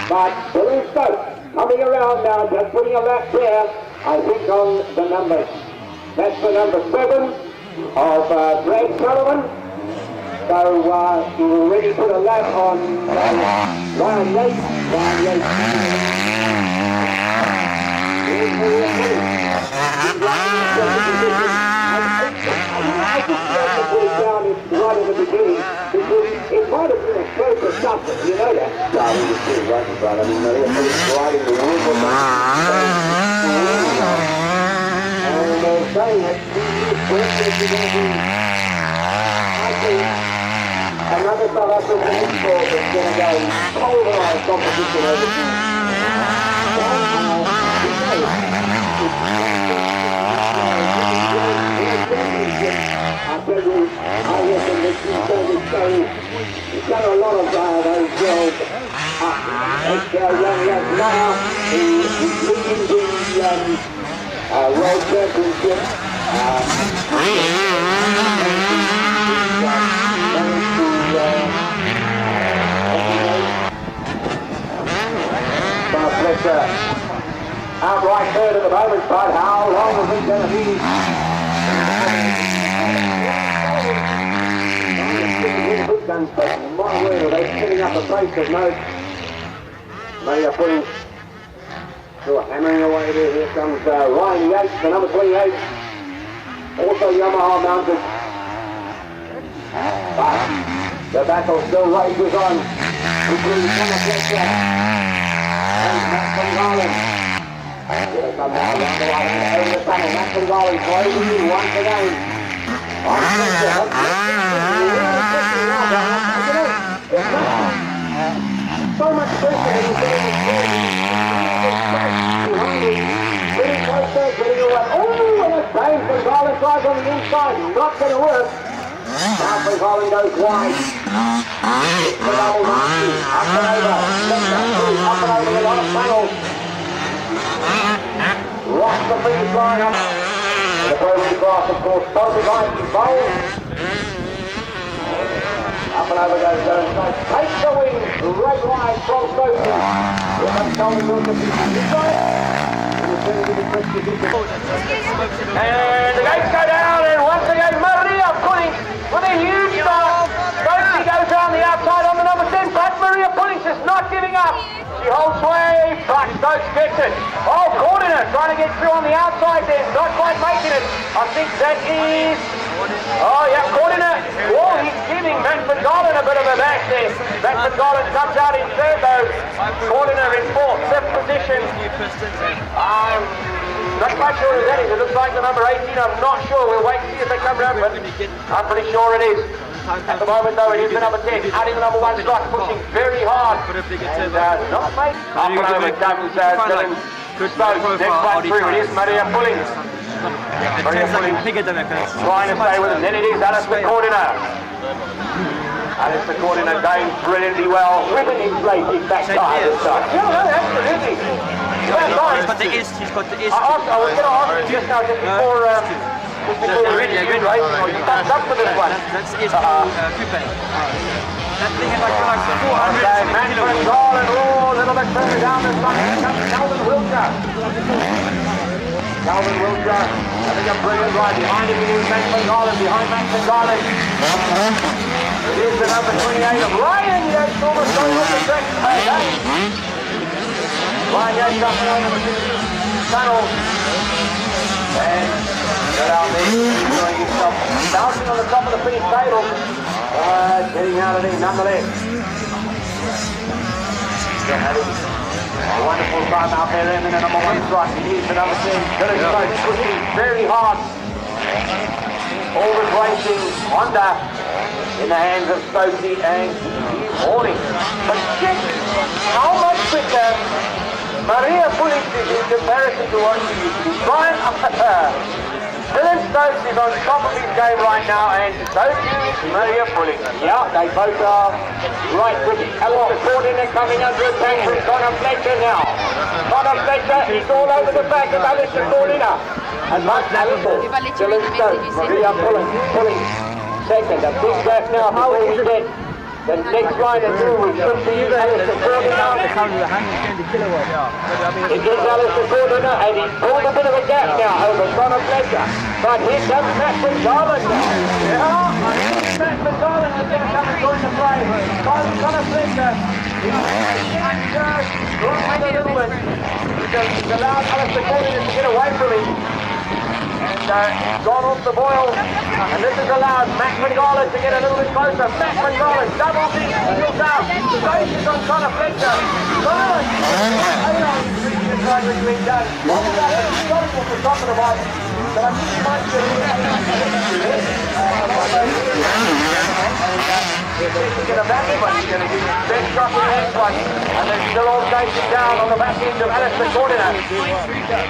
But Billy Stokes coming around now, just putting a lap there, I think on the numbers. That's the number 7 of Brad Sullivan. So he already put a lap on Ryan Yates. Ryan Yates. I just want to put it down right at the beginning because it might have been a stroke or something, you know that? No, he was still right in front. I mean, they put it right in the room or and they're saying that he's going to be, I think, another South African export that's going to go polarised competition over I reckon that he's done a lot of those girls. It's young now. He's leading the World Championship. Outright third at the moment, but how long is it going to be? My word, they're setting up a pace of note. They are putting, hammering away there. Here comes Ryan Yates, the number 28. Also Yamaha mounted. But the battle still rages on between Thomas Fletcher and Matt Van Galen. Here comes now around the line over the tunnel. Matt Van Galen closing in once again. On so much pressure and he's getting closer, getting away. Oh, and a save from Garland drives on the inside. Not going to work. Now from Garland goes wide. It's the double marking. Up and over. Up and over with a lot of tunnels. Rocks the finish line up. The broken grass, of course, both the right and bold. Up and over goes Jones. Takes the wing, right wide from Stokes. Here comes Tony Wilson. And the gates go down, and once again, Maria Pullings with a huge start. Stokes goes around the outside on the number 10, but Maria Pullings is not giving up. She holds sway, but Stokes gets it. Oh, Cordiner trying to get through on the outside there, not quite making it. I think that is... Oh, yeah, Cordiner. Oh, he's giving Van Galen a bit of a back there. Beckman Gollan comes out in third though. Cordiner in fourth, fifth position. I'm not quite sure who that is. It looks like the number 18. I'm not sure. We'll wait and see if they come round, but I'm pretty sure it is. At the moment though, it is the number 10. Out in the number 1 slot, pushing very hard. And not made. Up and over comes Dylan Stokes. Next one through, it is Maria Pullings. Maria Pullings trying to stay with him. Then it is Alistair Cordiner. Alistair Cordiner going brilliantly well. Ribbon his race, his back tire this time. Yeah, no, absolutely. He's got the ist. I was going to ask you just now, just before the review race, or you thumbs up for this one. That's ist Coupe. That thing is like 400. Okay, Manfred Garland, a little bit further down this line. Here comes Calvin Wiltshire. Calvin Wiltshire, having a brilliant ride. Behind him is Manfred Garland, behind Manfred Garland. It is the number 28 of Ryan Yates, almost going off the track. Okay. Ryan Yates up there in the tunnel. And got out there, enjoying himself, bouncing on the top of the finish table. Getting out of there nonetheless. They're having a wonderful time out there in the number 1 slot. He is the number 10. Dylan Stokes pushing very hard. Always racing Honda in the hands of Stokesy and he's hauling. But check how much quicker Maria Pullings is in comparison to what she used to be. Brian Dylan Stokes is on top of his game right now, and so is Maria Pullings. Yeah, they both are right with it. Alistair Cordiner coming under attack from Connor Fletcher now. Connor Fletcher is all over the back of Alistair Cordiner. And Mark Alistair, Dylan Stokes, Maria Pullings second. A big gap now before we get the next line of through, which should be Alistair Cordiner. It is Alistair Cordiner, and he's pulled a bit of a gap now over Connor Fletcher. But here comes Matt McDarland now. Yeah, Matt McDarland is going to come and join the play. Connor Fletcher is a little bit. He's allowed Alistair Cordiner to get away from him. And he's gone off the boil. And this has allowed Matt McDarland to get a little bit closer. Matt McDarland doubles in, heels out. Stations on Connor Fletcher. Garland! Being done. What was that? He's got him off the top of the bike. But I think he might be a little bit he's going to back him, but he's going to give him the best shot in the next one. And they're still all chasing down on the back end of Alistair Cordiner.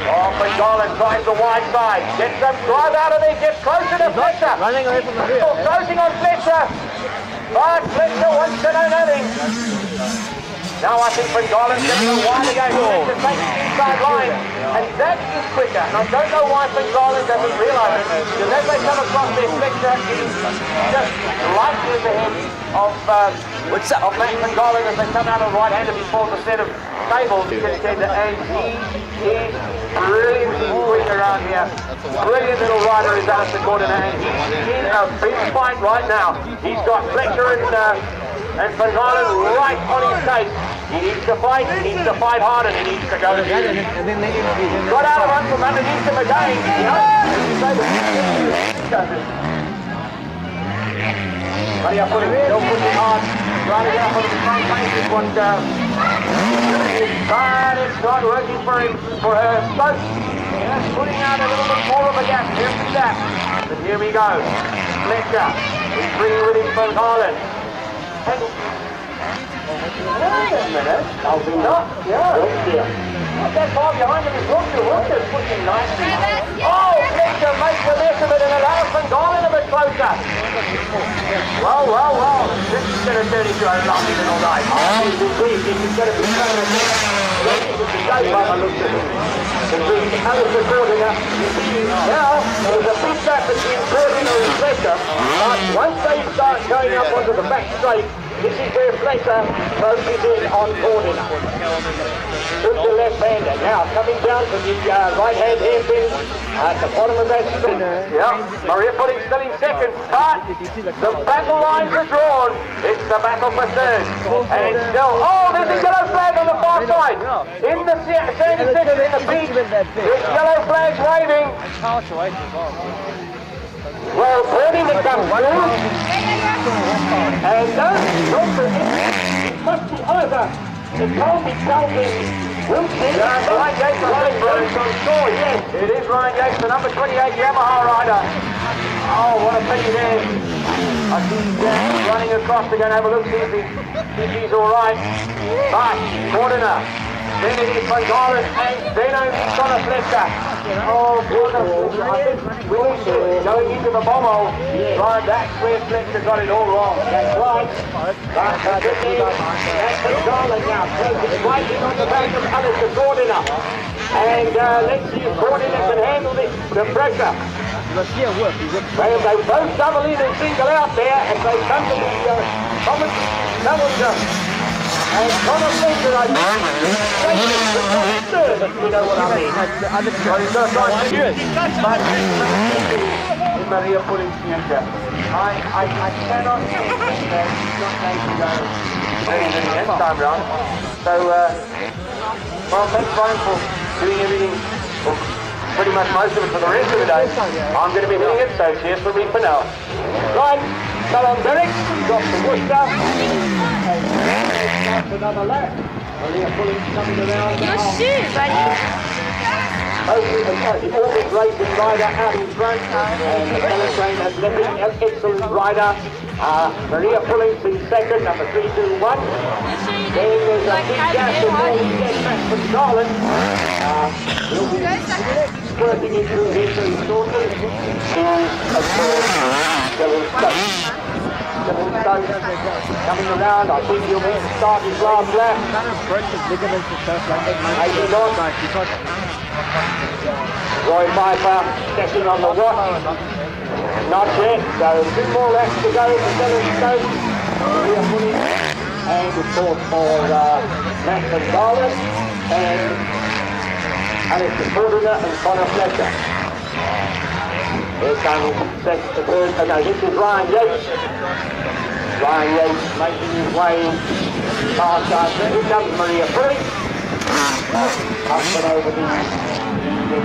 Oh, McDarland tries the wide side. Gets them, drive out of there, gets closer to Fletcher. Running away from the rear. Closing on Fletcher. But Fletcher wants to know nothing. Now I think McDarland's going to go wide again. Fletcher takes the inside line. And that is quicker. And I don't know why McDarland doesn't realise it. Because as they come across there, Fletcher is just lightly in the head of Matt McDarland as they come out of right-handed before the set of tables. And he is brilliantly quick around here. Brilliant little rider is Alistair Cordiner, and he's in a big fight right now. He's got Fletcher and Van Galen right on his case. He needs to fight hard, and he needs to go. Got out of one from underneath him again. Maria Pullings still pushing hard, trying to get up on the front face with what but it's not working for him, for her. Stokes putting out a little bit more of a gap. Here's that. But here we go. Fletcher is bringing with him Van Galen. Wait a minute. Alvina? Yeah. Not that far behind him is Wiltshire pushing nicely. Oh, Fletcher makes the mess of it and allows Van Galen a bit closer. Well. This is going to turn into a lovely little night. This is going to be Alistair Cordiner. Now, there's a big gap between Cordiner and Fletcher. But once they start going up onto the back straight, this is where Fletcher focuses in on Cordiner. Took the left-hander. Now, coming down from the right-hand hairpin at the bottom of that straight. Yeah, Maria Pullings still in second, but the battle lines are drawn. It's the battle for third. And it's still, there's a yellow flag on the far side. In the sandy section, in the beach, there's yellow flags waving. Well, Cordiner comes through. And don't forget. must be over. It can't be Calvin Wilson. Ryan Yates, Ryan Yates on score, yes. It is Ryan Yates, the number 28 Yamaha rider. Oh, what a pity there. I see he's running across to go and have a look, see if he's all right. But, Cordiner. Then it is Van Galen and then only Connor Fletcher. Oh, wonderful. I think Wilson going into the bomb hole. Right, that's where Fletcher got it all wrong. That's right. But that's Van Galen now. Closing right in on the back of Alistair Cordiner. And let's see if Cordiner can handle this, the pressure. Well, they both double in and single out there as they come to the common double. And Connor Fletcher, I think, third, if you know what I mean. Maria pulling future. I cannot think that he's not going to go the next time round. So, well, thanks Brian for doing everything, or pretty much most of it for the rest of the day. I'm going to be hitting it, so cheers for me for now. Right, come on Derek, drop the Worcester. Another lap. Maria pulling coming around now. Your shoe, buddy. The Orbit Racing rider out in front, and the Teletrain has left an excellent rider. Maria Pullings in second, number 321. Then there's a big gap before we get back from Garland. We'll be squirting into here very shortly. Of course, Dylan Stokes. Dylan Stokes coming around. I think he'll be start his last lap. Roy Piper checking on the watch. Not yet, so 2 more laps to go for Dylan Stokes. And of course for Matt Van Galen and Alistair Cordiner and Connor Fletcher. Here comes the third, no, this is Ryan Yates. Ryan Yates making his way past us. Here comes Maria Pullings. Up and over the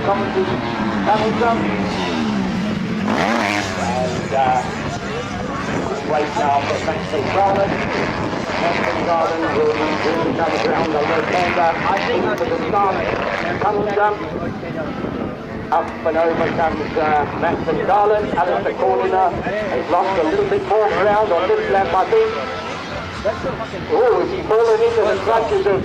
commentary Hamilton. And wait now for Matt Van Galen. Matt Van Galen will come around the left-hander. I think for the start, tunnel jump. Up and over comes Matt Van Galen. Alistair Cordiner has lost a little bit more ground on this lap, I think. Oh, is he fallen into the clutches of,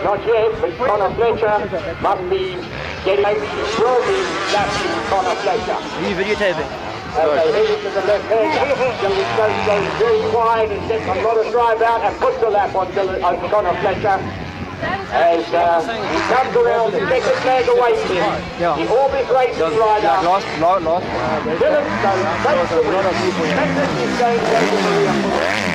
not yet, but Connor Fletcher must be getting will be lapping Connor Fletcher. Are you videotaping? As they head into the left hand, Dylan Stokes goes very wide and gets a lot of drive out and puts the lap on Connor Fletcher. As he comes around the second flag away from him, the Orbit Racing rider, Lost. Dylan Stokes takes the win. Magnus is going to Maria Pullings.